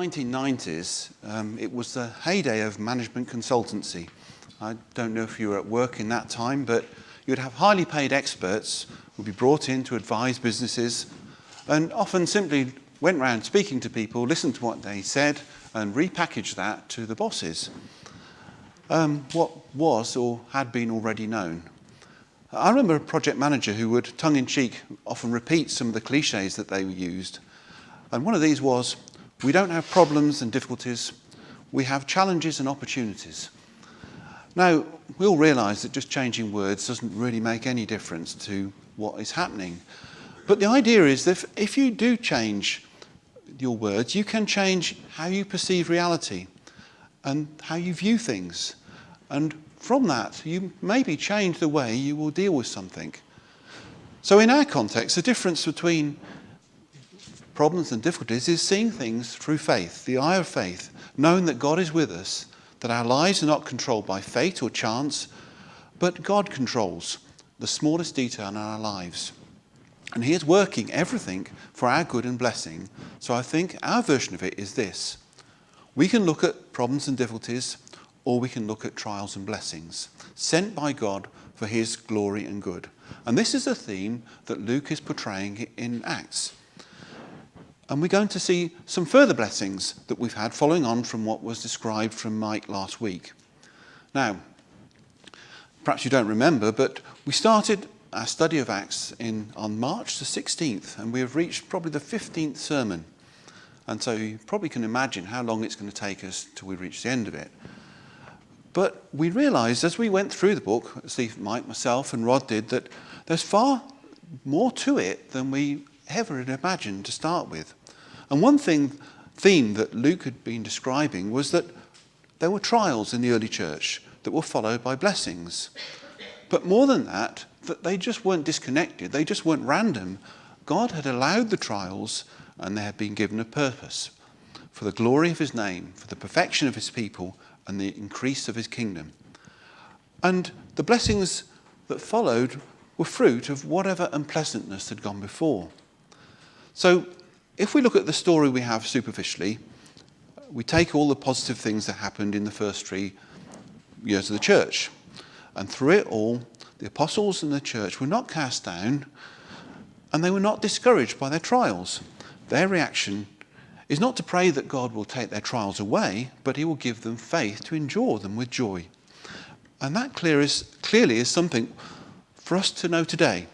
1990s, it was the heyday of management consultancy. I don't know if you were at work in that time, but you'd have highly paid experts who would be brought in to advise businesses and often simply went around speaking to people, listened to what they said and repackaged that to the bosses. What was or had been already known. I remember a project manager who would, tongue-in-cheek, often repeat some of the cliches that they used. And one of these was, we don't have problems and difficulties, we have challenges and opportunities. Now, we all realise that just changing words doesn't really make any difference to what is happening. But the idea is that if you do change your words, you can change how you perceive reality and how you view things. And from that, you maybe change the way you will deal with something. So in our context, the difference between problems and difficulties is seeing things through faith, the eye of faith, knowing that God is with us, that our lives are not controlled by fate or chance, but God controls the smallest detail in our lives. And he is working everything for our good and blessing. So I think our version of it is this. We can look at problems and difficulties, or we can look at trials and blessings, sent by God for his glory and good. And this is a theme that Luke is portraying in Acts. And we're going to see some further blessings that we've had following on from what was described from Mike last week. Now, perhaps you don't remember, but we started our study of Acts on March the 16th, and we have reached probably the 15th sermon. And so you probably can imagine how long it's going to take us till we reach the end of it. But we realised as we went through the book, Steve, Mike, myself and Rod did, that there's far more to it than we ever had imagined to start with. And one theme that Luke had been describing was that there were trials in the early church that were followed by blessings. But more than that they just weren't disconnected, they just weren't random. God had allowed the trials and they had been given a purpose for the glory of his name, for the perfection of his people and the increase of his kingdom. And the blessings that followed were fruit of whatever unpleasantness had gone before. So if we look at the story we have superficially, we take all the positive things that happened in the first 3 years of the church. And through it all, the apostles and the church were not cast down and they were not discouraged by their trials. Their reaction is not to pray that God will take their trials away, but he will give them faith to endure them with joy. And that clearly is something for us to know today.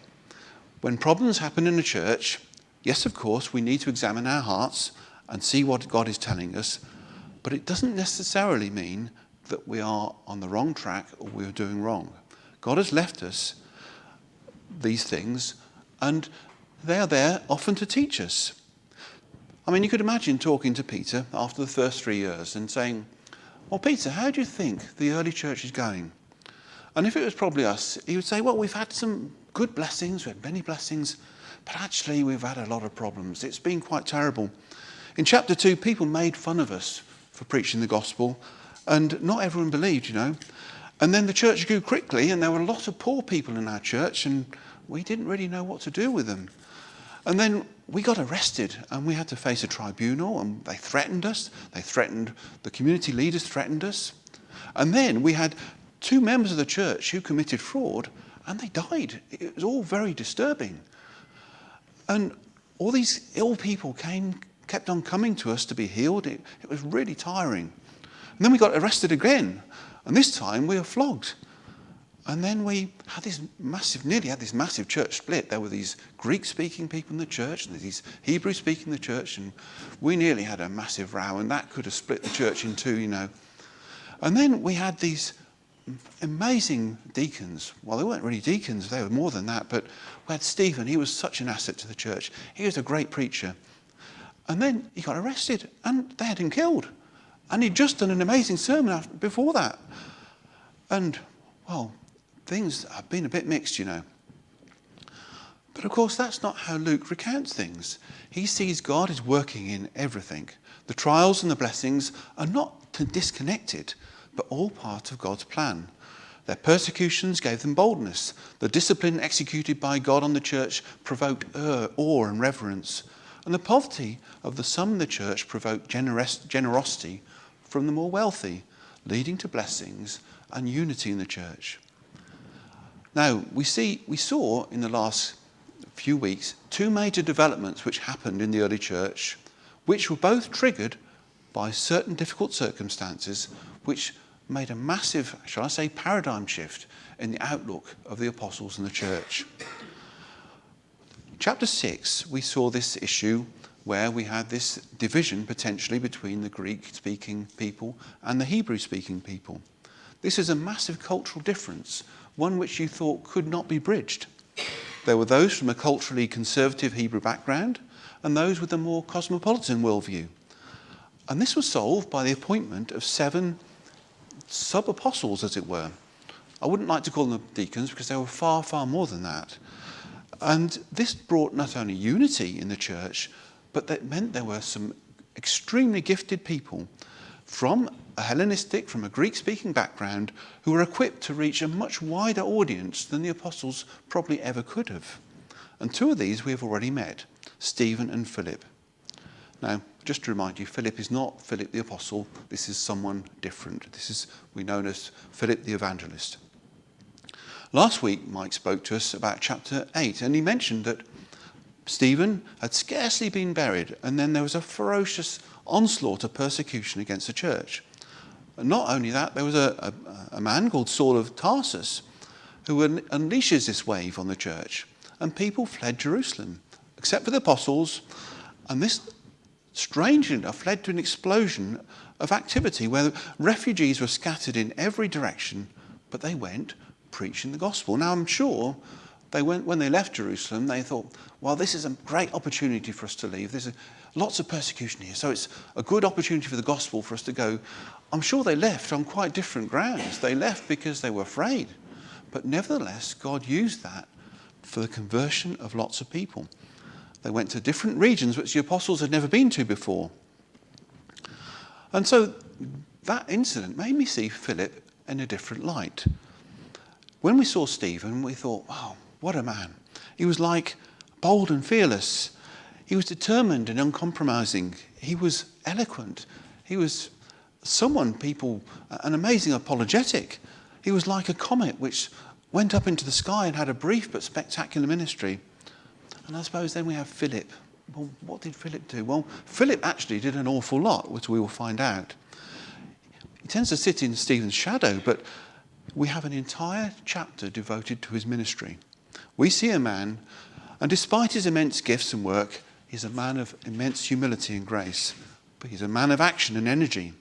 When problems happen in a church, yes, of course, we need to examine our hearts and see what God is telling us, but it doesn't necessarily mean that we are on the wrong track or we are doing wrong. God has left us these things, and they are there often to teach us. I mean, you could imagine talking to Peter after the first 3 years and saying, well, Peter, how do you think the early church is going? And if it was probably us, he would say, well, we've had some good blessings, we had many blessings, but actually we've had a lot of problems. It's been quite terrible. In chapter 2, people made fun of us for preaching the gospel, and not everyone believed, And then the church grew quickly, and there were a lot of poor people in our church, and we didn't really know what to do with them. And then we got arrested, and we had to face a tribunal, and they threatened us. The community leaders threatened us. And then we had 2 members of the church who committed fraud, and they died. It was all very disturbing. And all these ill people kept on coming to us to be healed. It was really tiring. And then we got arrested again, and this time we were flogged. And then we had nearly had this massive church split. There were these Greek-speaking people in the church, and these Hebrew-speaking in the church, and we nearly had a massive row, and that could have split the church in 2, And then we had these amazing deacons. Well, they weren't really deacons, they were more than that, but we had Stephen. He was such an asset to the church. He was a great preacher. And then he got arrested, and they had him killed. And he'd just done an amazing sermon before that. And, well, things have been a bit mixed, But of course, that's not how Luke recounts things. He sees God is working in everything. The trials and the blessings are not disconnected, but all part of God's plan. Their persecutions gave them boldness. The discipline executed by God on the church provoked awe and reverence. And the poverty of the some in the church provoked generosity from the more wealthy, leading to blessings and unity in the church. Now, we saw in the last few weeks two major developments which happened in the early church, which were both triggered by certain difficult circumstances, which made a massive, shall I say, paradigm shift in the outlook of the apostles and the church. Chapter 6, we saw this issue where we had this division potentially between the Greek-speaking people and the Hebrew-speaking people. This is a massive cultural difference, one which you thought could not be bridged. There were those from a culturally conservative Hebrew background and those with a more cosmopolitan worldview. And this was solved by the appointment of 7 sub-apostles, as it were. I wouldn't like to call them deacons because they were far, far more than that. And this brought not only unity in the church, but that meant there were some extremely gifted people from a Hellenistic, from a Greek-speaking background, who were equipped to reach a much wider audience than the apostles probably ever could have. And 2 of these we have already met, Stephen and Philip. Now, just to remind you, Philip is not Philip the apostle. This is someone different. This is, we know as Philip the evangelist. Last week, Mike spoke to us about chapter 8, and he mentioned that Stephen had scarcely been buried, and then there was a ferocious onslaught of persecution against the church. And not only that, there was a man called Saul of Tarsus who unleashes this wave on the church, and people fled Jerusalem, except for the apostles, and this, strangely enough, led to an explosion of activity where refugees were scattered in every direction, but they went preaching the gospel. Now, I'm sure when they left Jerusalem, they thought, well, this is a great opportunity for us to leave. There's lots of persecution here, so it's a good opportunity for the gospel for us to go. I'm sure they left on quite different grounds. They left because they were afraid. But nevertheless, God used that for the conversion of lots of people. They went to different regions which the apostles had never been to before. And so that incident made me see Philip in a different light. When we saw Stephen, we thought, wow, what a man. He was like bold and fearless. He was determined and uncompromising. He was eloquent. He was an amazing apologetic. He was like a comet which went up into the sky and had a brief but spectacular ministry. And I suppose then we have Philip. Well, what did Philip do? Well, Philip actually did an awful lot, which we will find out. He tends to sit in Stephen's shadow, but we have an entire chapter devoted to his ministry. We see a man, and despite his immense gifts and work, he's a man of immense humility and grace. But he's a man of action and energy,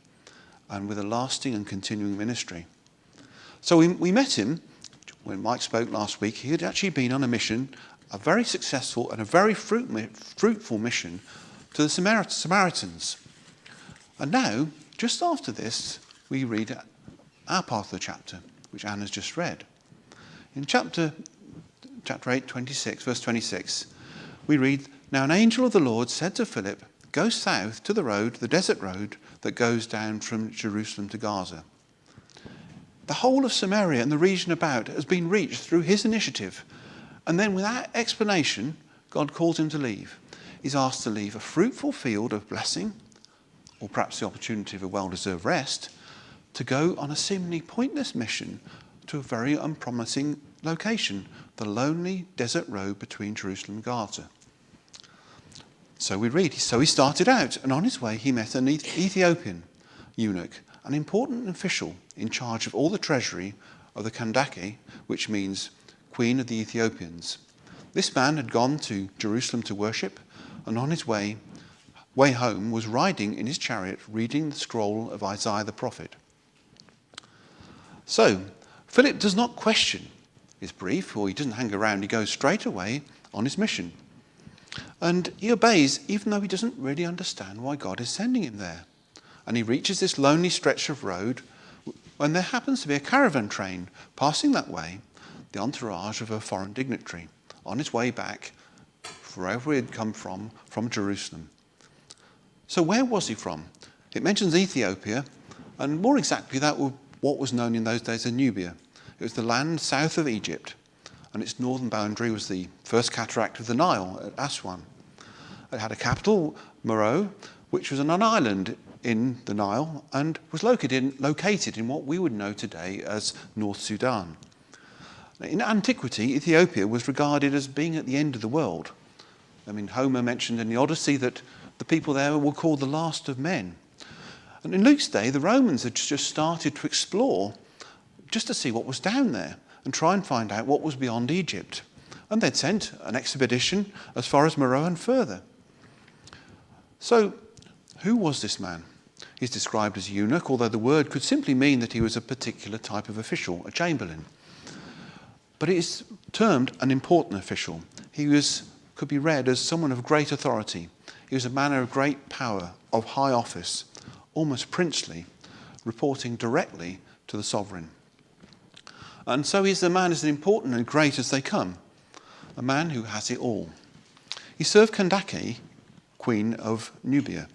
and with a lasting and continuing ministry. So we met him when Mike spoke last week. He had actually been on a mission, a very successful and a very fruitful mission to the Samaritans. And now, just after this, we read our part of the chapter, which Anne has just read. In chapter 8, 26, verse 26, we read, "Now an angel of the Lord said to Philip, 'Go south to the road, the desert road that goes down from Jerusalem to Gaza.'" The whole of Samaria and the region about has been reached through his initiative. And then without explanation, God calls him to leave. He's asked to leave a fruitful field of blessing, or perhaps the opportunity of a well-deserved rest, to go on a seemingly pointless mission to a very unpromising location, the lonely desert road between Jerusalem and Gaza. So we read, so he started out, and on his way he met an Ethiopian eunuch, an important official in charge of all the treasury of the Kandake, which means Queen of the Ethiopians. This man had gone to Jerusalem to worship, and on his way home was riding in his chariot reading the scroll of Isaiah the prophet. So Philip does not question his brief, or he doesn't hang around. He goes straight away on his mission. And he obeys, even though he doesn't really understand why God is sending him there. And he reaches this lonely stretch of road when there happens to be a caravan train passing that way, the entourage of a foreign dignitary, on his way back, wherever he had come from Jerusalem. So where was he from? It mentions Ethiopia, and more exactly that was what was known in those days as Nubia. It was the land south of Egypt, and its northern boundary was the first cataract of the Nile at Aswan. It had a capital, Meroe, which was on an island in the Nile and was located in what we would know today as North Sudan. In antiquity, Ethiopia was regarded as being at the end of the world. I mean, Homer mentioned in the Odyssey that the people there were called the last of men. And in Luke's day, the Romans had just started to explore just to see what was down there and try and find out what was beyond Egypt. And they'd sent an expedition as far as Meroe and further. So, who was this man? He's described as eunuch, although the word could simply mean that he was a particular type of official, a chamberlain. But it is termed an important official. He could be read as someone of great authority. He was a man of great power, of high office, almost princely, reporting directly to the sovereign. And so he's a man as important and great as they come, a man who has it all. He served Kandake, queen of Nubia.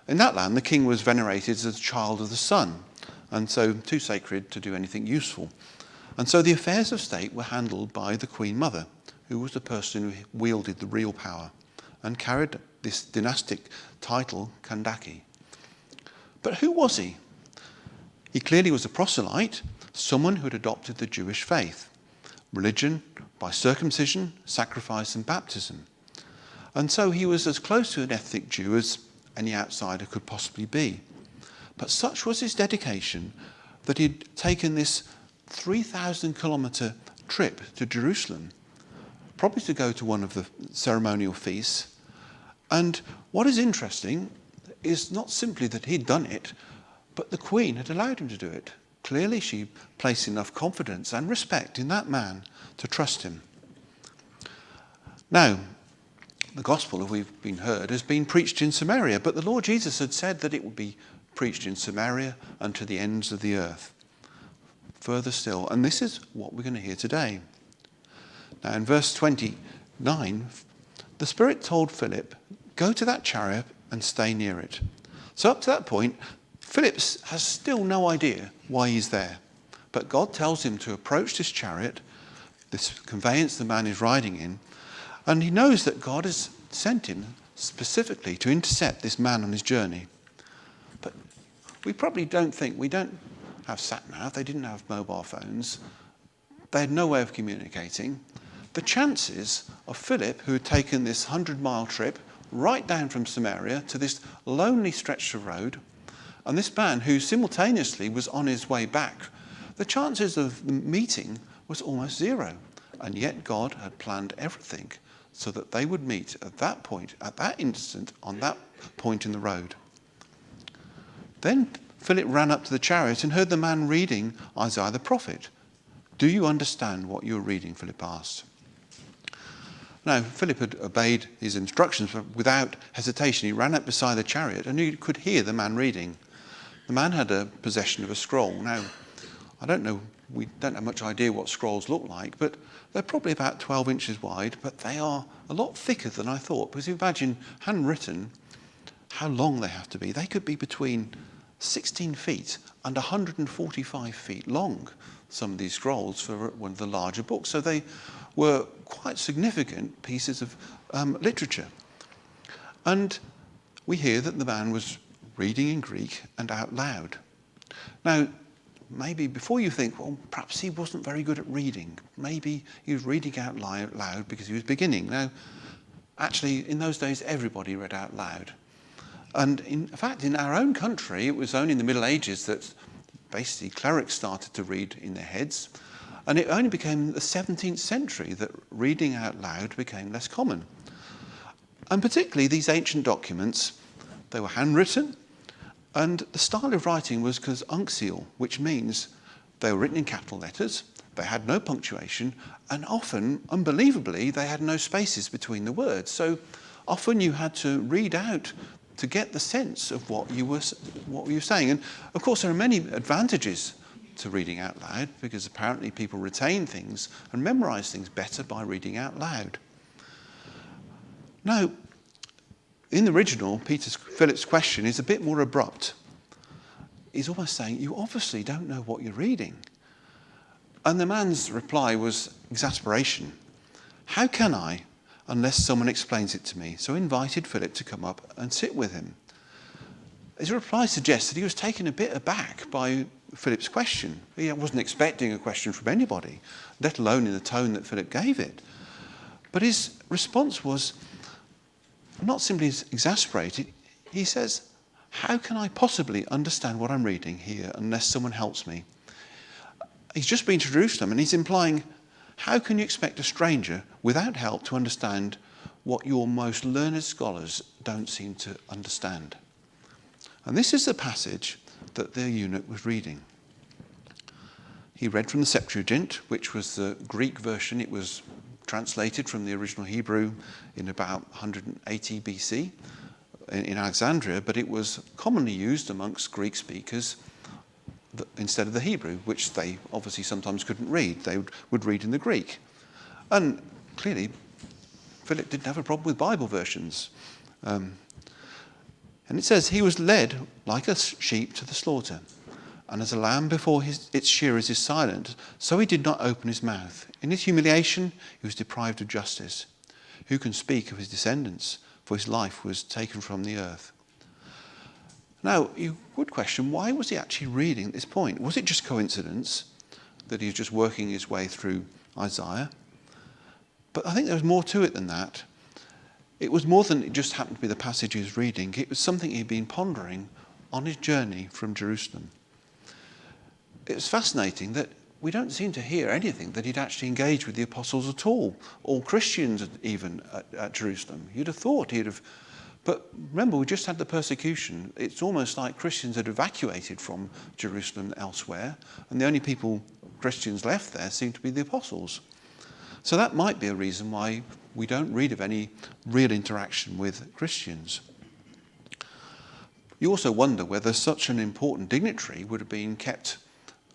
In that land, the king was venerated as a child of the sun, and so too sacred to do anything useful. And so the affairs of state were handled by the queen mother, who was the person who wielded the real power and carried this dynastic title, Kandake. But who was he? He clearly was a proselyte, someone who had adopted the Jewish faith, religion by circumcision, sacrifice and baptism. And so he was as close to an ethnic Jew as any outsider could possibly be. But such was his dedication that he'd taken this 3,000-kilometre trip to Jerusalem, probably to go to one of the ceremonial feasts. And what is interesting is not simply that he'd done it, but the Queen had allowed him to do it. Clearly she placed enough confidence and respect in that man to trust him. Now, the gospel, as we've been heard, has been preached in Samaria, but the Lord Jesus had said that it would be preached in Samaria and to the ends of the earth. Further still, and this is what we're going to hear today. Now in verse 29, the Spirit told Philip, go to that chariot and stay near it. So up to that point, Philip has still no idea why he's there. But God tells him to approach this chariot, this conveyance the man is riding in, and he knows that God has sent him specifically to intercept this man on his journey. But we probably don't have sat-nav, they didn't have mobile phones, they had no way of communicating. The chances of Philip, who had taken this 100-mile trip right down from Samaria to this lonely stretch of road, and this man who simultaneously was on his way back, the chances of the meeting was almost zero. And yet God had planned everything so that they would meet at that point, at that instant, on that point in the road. Then Philip ran up to the chariot and heard the man reading Isaiah the prophet. Do you understand what you're reading? Philip asked. Now, Philip had obeyed his instructions, but without hesitation, he ran up beside the chariot and he could hear the man reading. The man had a possession of a scroll. Now, we don't have much idea what scrolls look like, but they're probably about 12 inches wide, but they are a lot thicker than I thought. Because if you imagine handwritten, how long they have to be. They could be between 16 feet and 145 feet long, some of these scrolls for one of the larger books. So they were quite significant pieces of literature. And we hear that the man was reading in Greek and out loud. Now, maybe before you think, well, perhaps he wasn't very good at reading. Maybe he was reading out loud because he was beginning. Now, actually, in those days, everybody read out loud. And in fact, in our own country, it was only in the Middle Ages that basically clerics started to read in their heads. And it only became in the 17th century that reading out loud became less common. And particularly these ancient documents, they were handwritten, and the style of writing was uncial, which means they were written in capital letters, they had no punctuation, and often, unbelievably, they had no spaces between the words. So often you had to read out to get the sense of what you were saying. And of course, there are many advantages to reading out loud, because apparently people retain things and memorize things better by reading out loud. Now, in the original, Philip's question is a bit more abrupt. He's almost saying, you obviously don't know what you're reading. And the man's reply was exasperation. How can I? unless someone explains it to me. So he invited Philip to come up and sit with him. His reply suggests that he was taken a bit aback by Philip's question. He wasn't expecting a question from anybody, let alone in the tone that Philip gave it. But his response was not simply exasperated. He says, "How can I possibly understand what I'm reading here unless someone helps me?" He's just been to Jerusalem and he's implying, how can you expect a stranger without help to understand what your most learned scholars don't seem to understand? And this is the passage that the eunuch was reading. He read from the Septuagint, which was the Greek version. It was translated from the original Hebrew in about 180 BC in Alexandria, but it was commonly used amongst Greek speakers instead of the Hebrew, which they obviously sometimes couldn't read. They would read in the Greek. And clearly, Philip didn't have a problem with Bible versions. And it says, he was led like a sheep to the slaughter, and as a lamb before its shearers is silent, so he did not open his mouth. In his humiliation, he was deprived of justice. Who can speak of his descendants? For his life was taken from the earth. Now, you would question, why was he actually reading at this point? Was it just coincidence that he was just working his way through Isaiah? But I think there was more to it than that. It was more than it just happened to be the passage he was reading. It was something he'd been pondering on his journey from Jerusalem. It was fascinating that we don't seem to hear anything that he'd actually engaged with the apostles at all, or Christians even at Jerusalem. You'd have thought he'd have. But remember, we just had the persecution. It's almost like Christians had evacuated from Jerusalem elsewhere, and the only Christians left there seem to be the apostles. So that might be a reason why we don't read of any real interaction with Christians. You also wonder whether such an important dignitary would have been kept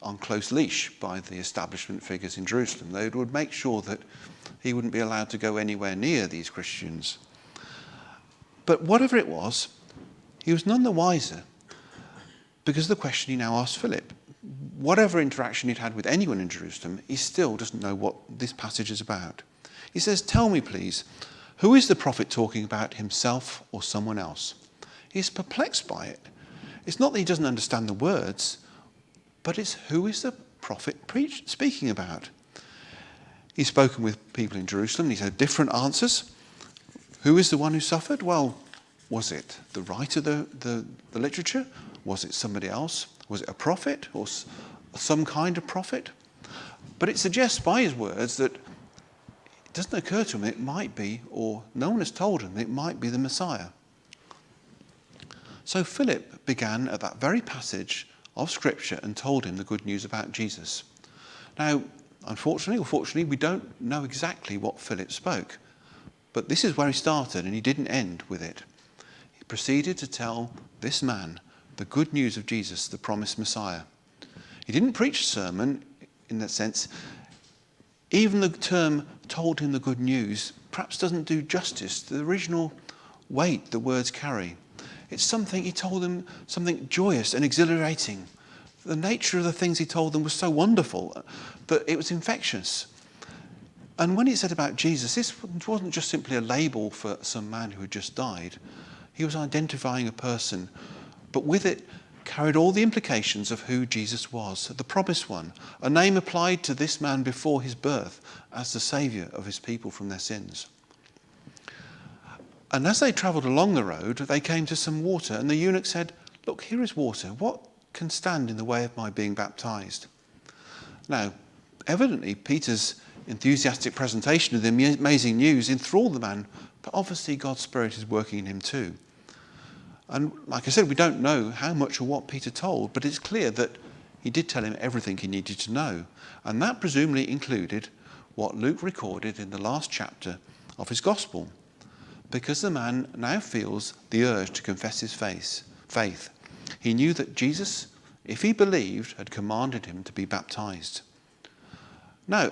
on close leash by the establishment figures in Jerusalem. They would make sure that he wouldn't be allowed to go anywhere near these Christians. But whatever it was, he was none the wiser because of the question he now asked Philip. Whatever interaction he'd had with anyone in Jerusalem, he still doesn't know what this passage is about. He says, "Tell me, please, who is the prophet talking about, himself or someone else?" He's perplexed by it. It's not that he doesn't understand the words, but it's who is the prophet speaking about. He's spoken with people in Jerusalem and he's had different answers. Who is the one who suffered? Well, was it the writer of the literature? Was it somebody else? Was it a prophet or some kind of prophet? But it suggests by his words that it doesn't occur to him it might be, or no one has told him it might be the Messiah. So Philip began at that very passage of Scripture and told him the good news about Jesus. Now, unfortunately or fortunately, we don't know exactly what Philip spoke, but this is where he started and he didn't end with it. He proceeded to tell this man the good news of Jesus, the promised Messiah. He didn't preach a sermon in that sense. Even the term told him the good news perhaps doesn't do justice to the original weight the words carry. It's something he told them, something joyous and exhilarating. The nature of the things he told them was so wonderful that it was infectious. And when he said about Jesus, this wasn't just simply a label for some man who had just died. He was identifying a person, but with it carried all the implications of who Jesus was, the promised one, a name applied to this man before his birth as the saviour of his people from their sins. And as they travelled along the road, they came to some water, and the eunuch said, "Look, here is water. What can stand in the way of my being baptised?" Now, evidently, Peter's enthusiastic presentation of the amazing news enthralled the man, but obviously God's Spirit is working in him too. And like I said, we don't know how much or what Peter told, but it's clear that he did tell him everything he needed to know. And that presumably included what Luke recorded in the last chapter of his gospel, because the man now feels the urge to confess his faith. He knew that Jesus, if he believed, had commanded him to be baptized. Now,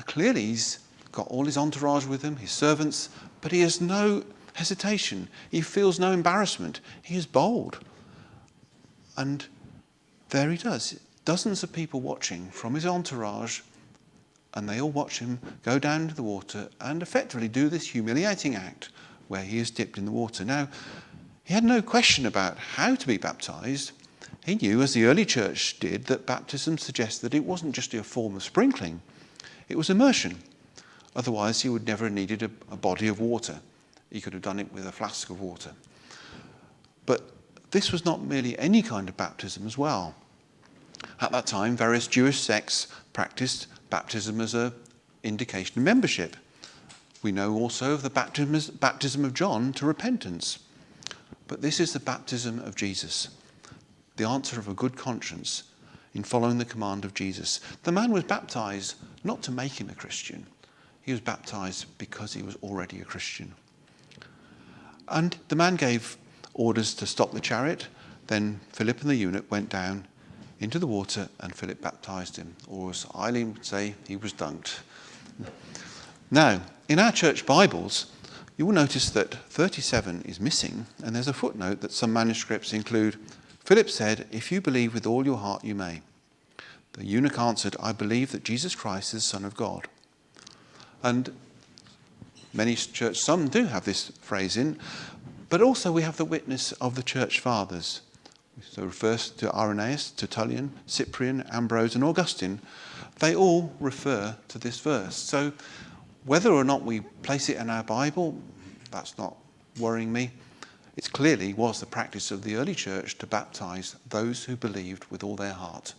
clearly he's got all his entourage with him, his servants, but he has no hesitation. He feels no embarrassment. He is bold. And there he does. Dozens of people watching from his entourage, and they all watch him go down into the water and effectively do this humiliating act where he is dipped in the water. Now, he had no question about how to be baptized. He knew, as the early church did, that baptism suggested that it wasn't just a form of sprinkling, it was immersion. Otherwise, he would never have needed a body of water. He could have done it with a flask of water. But this was not merely any kind of baptism as well. At that time, various Jewish sects practiced baptism as an indication of membership. We know also of the baptism of John to repentance. But this is the baptism of Jesus, the answer of a good conscience in following the command of Jesus. The man was baptized not to make him a Christian. He was baptized because he was already a Christian. And the man gave orders to stop the chariot. Then Philip and the eunuch went down into the water and Philip baptized him. Or as Eileen would say, he was dunked. Now, in our church Bibles, you will notice that 37 is missing, and there's a footnote that some manuscripts include, Philip said, "If you believe with all your heart, you may." The eunuch answered, "I believe that Jesus Christ is the Son of God." And some do have this phrase in, but also we have the witness of the church fathers. So it refers to Irenaeus, Tertullian, Cyprian, Ambrose, and Augustine. They all refer to this verse. So whether or not we place it in our Bible, that's not worrying me. It clearly was the practice of the early church to baptize those who believed with all their heart.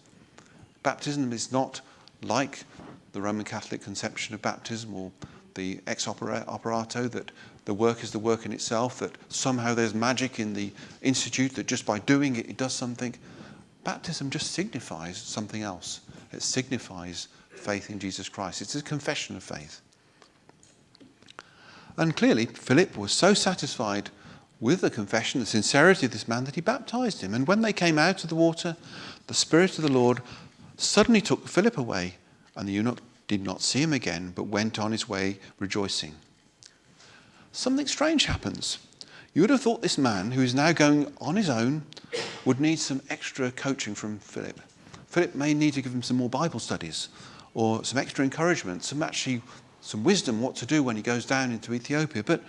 Baptism is not like the Roman Catholic conception of baptism or the ex operato, that the work is the work in itself, that somehow there's magic in the institute, that just by doing it, it does something. Baptism just signifies something else. It signifies faith in Jesus Christ. It's a confession of faith. And clearly, Philip was so satisfied with the confession, the sincerity of this man, that he baptized him. And when they came out of the water, the Spirit of the Lord suddenly took Philip away, and the eunuch did not see him again, but went on his way rejoicing. Something strange happens. You would have thought this man, who is now going on his own, would need some extra coaching from Philip. Philip may need to give him some more Bible studies, or some extra encouragement, some wisdom what to do when he goes down into Ethiopia. But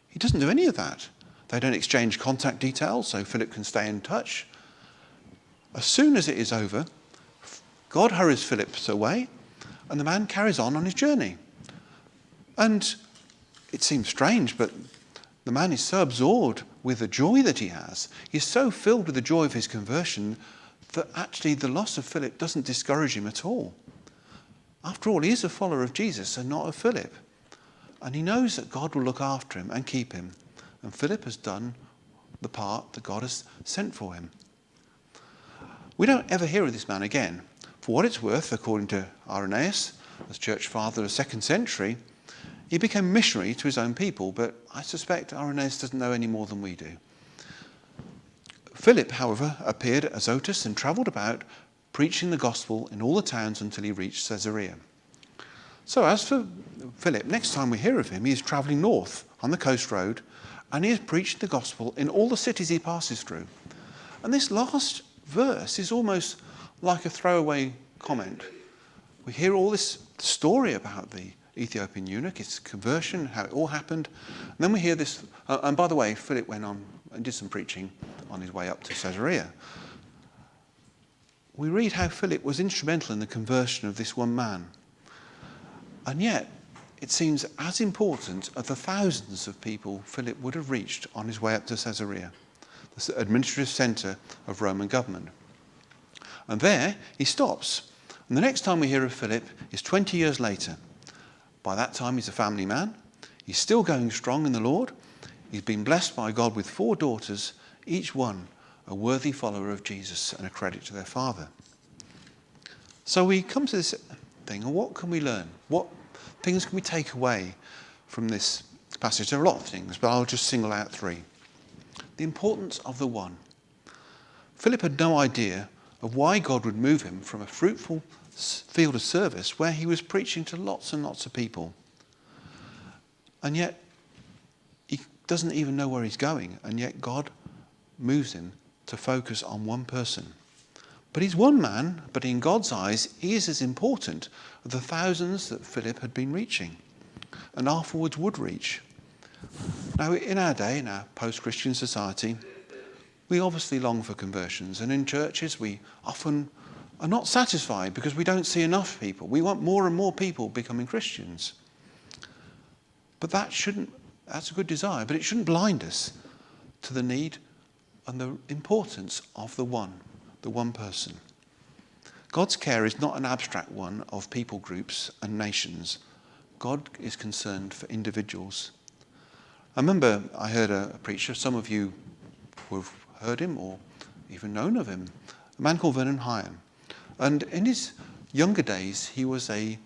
he doesn't do any of that. They don't exchange contact details so Philip can stay in touch. As soon as it is over, God hurries Philip away, and the man carries on his journey. And it seems strange, but the man is so absorbed with the joy that he has. He's so filled with the joy of his conversion that actually the loss of Philip doesn't discourage him at all. After all, he is a follower of Jesus and not of Philip. And he knows that God will look after him and keep him. And Philip has done the part that God has sent for him. We don't ever hear of this man again. For what it's worth, according to Irenaeus, as church father of the 2nd century, he became missionary to his own people, but I suspect Irenaeus doesn't know any more than we do. Philip, however, appeared at Azotus and travelled about, preaching the gospel in all the towns until he reached Caesarea. So as for Philip, next time we hear of him, he is travelling north on the coast road, and he is preaching the gospel in all the cities he passes through. And this last verse is almost like a throwaway comment. We hear all this story about the Ethiopian eunuch, his conversion, how it all happened. And then we hear this, and by the way, Philip went on and did some preaching on his way up to Caesarea. We read how Philip was instrumental in the conversion of this one man. And yet, it seems as important as the thousands of people Philip would have reached on his way up to Caesarea, the administrative centre of Roman government. And there he stops. And the next time we hear of Philip is 20 years later. By that time, he's a family man. He's still going strong in the Lord. He's been blessed by God with 4 daughters, each one a worthy follower of Jesus and a credit to their father. So we come to this thing, and what can we learn? What things can we take away from this passage? There are a lot of things, but I'll just single out 3. The importance of the one. Philip had no idea of why God would move him from a fruitful field of service where he was preaching to lots and lots of people. And yet, he doesn't even know where he's going, and yet God moves him to focus on one person. But he's one man, but in God's eyes, he is as important as the thousands that Philip had been reaching and afterwards would reach. Now, in our day, in our post-Christian society, we obviously long for conversions. And in churches, we often are not satisfied because we don't see enough people. We want more and more people becoming Christians. But that's a good desire, but it shouldn't blind us to the need and the importance of the one person. God's care is not an abstract one of people groups and nations. God is concerned for individuals. I remember I heard a preacher, some of you will have heard him or even known of him, a man called Vernon Hyam. And in his younger days, he was a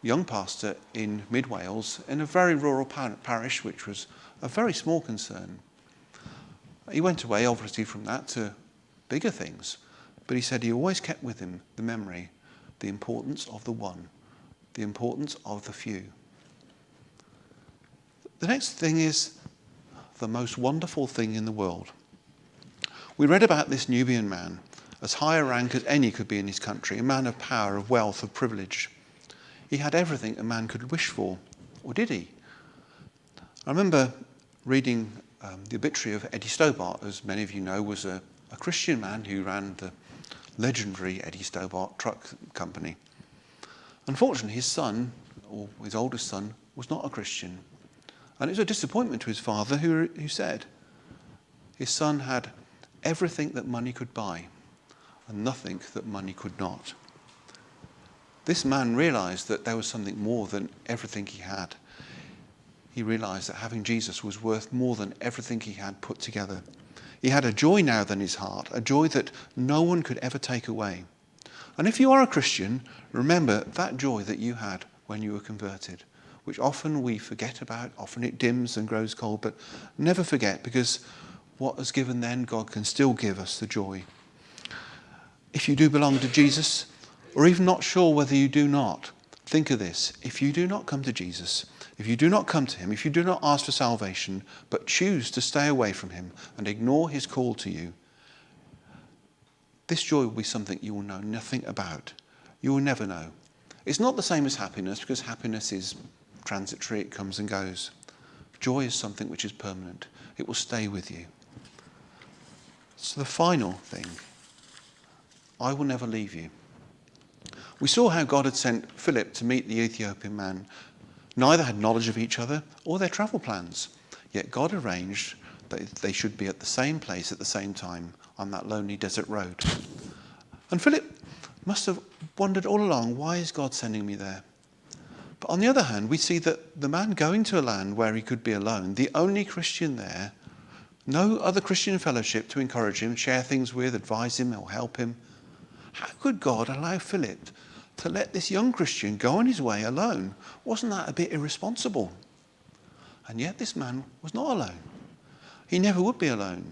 young pastor in mid-Wales in a very rural parish, which was a very small concern. He went away, obviously, from that to bigger things. But he said he always kept with him the memory, the importance of the one, the importance of the few. The next thing is the most wonderful thing in the world. We read about this Nubian man, as high a rank as any could be in his country, a man of power, of wealth, of privilege. He had everything a man could wish for, or did he? I remember reading the obituary of Eddie Stobart, as many of you know, was a Christian man who ran the legendary Eddie Stobart truck company. Unfortunately, his son, or his oldest son, was not a Christian. And it was a disappointment to his father, who said his son had everything that money could buy and nothing that money could not. This man realized that there was something more than everything he had. He realized that having Jesus was worth more than everything he had put together. He had a joy now in his heart, a joy that no one could ever take away. And if you are a Christian, remember that joy that you had when you were converted, which often we forget about, often it dims and grows cold, but never forget, because what was given then, God can still give us the joy. If you do belong to Jesus, or even not sure whether you do not, think of this. If you do not come to Jesus, if you do not come to him, if you do not ask for salvation, but choose to stay away from him and ignore his call to you, this joy will be something you will know nothing about. You will never know. It's not the same as happiness, because happiness is transitory, it comes and goes. Joy is something which is permanent. It will stay with you. So the final thing, I will never leave you. We saw how God had sent Philip to meet the Ethiopian man. Neither had knowledge of each other or their travel plans, yet God arranged that they should be at the same place at the same time on that lonely desert road. And Philip must have wondered all along, why is God sending me there? But on the other hand, we see that the man going to a land where he could be alone, the only Christian there, no other Christian fellowship to encourage him, share things with, advise him or help him. How could God allow Philip to let this young Christian go on his way alone? Wasn't that a bit irresponsible? And yet this man was not alone. He never would be alone.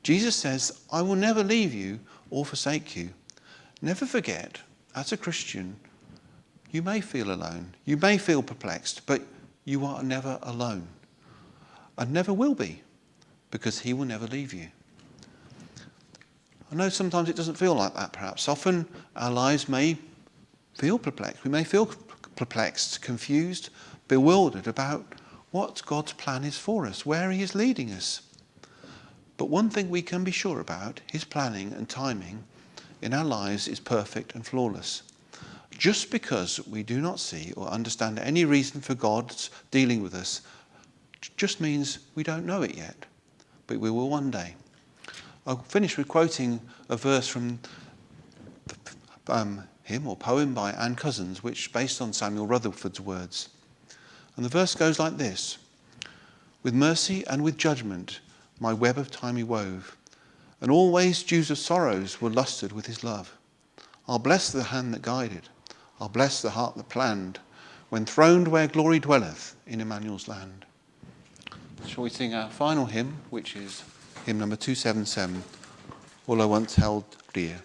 Jesus says, I will never leave you or forsake you. Never forget, as a Christian, you may feel alone. You may feel perplexed, but you are never alone. And never will be, because he will never leave you. I know sometimes it doesn't feel like that, perhaps. Often our lives may feel perplexed. We may feel perplexed, confused, bewildered about what God's plan is for us, where he is leading us. But one thing we can be sure about, his planning and timing in our lives is perfect and flawless. Just because we do not see or understand any reason for God's dealing with us, just means we don't know it yet. But we will one day. I'll finish with quoting a verse from the hymn or poem by Anne Cousins, which is based on Samuel Rutherford's words. And the verse goes like this: with mercy and with judgment my web of time he wove, and always dews of sorrows were lusted with his love. I'll bless the hand that guided, I'll bless the heart that planned, when throned where glory dwelleth in Emmanuel's land. Shall we sing our final hymn, which is hymn number 277, All I Once Held Dear.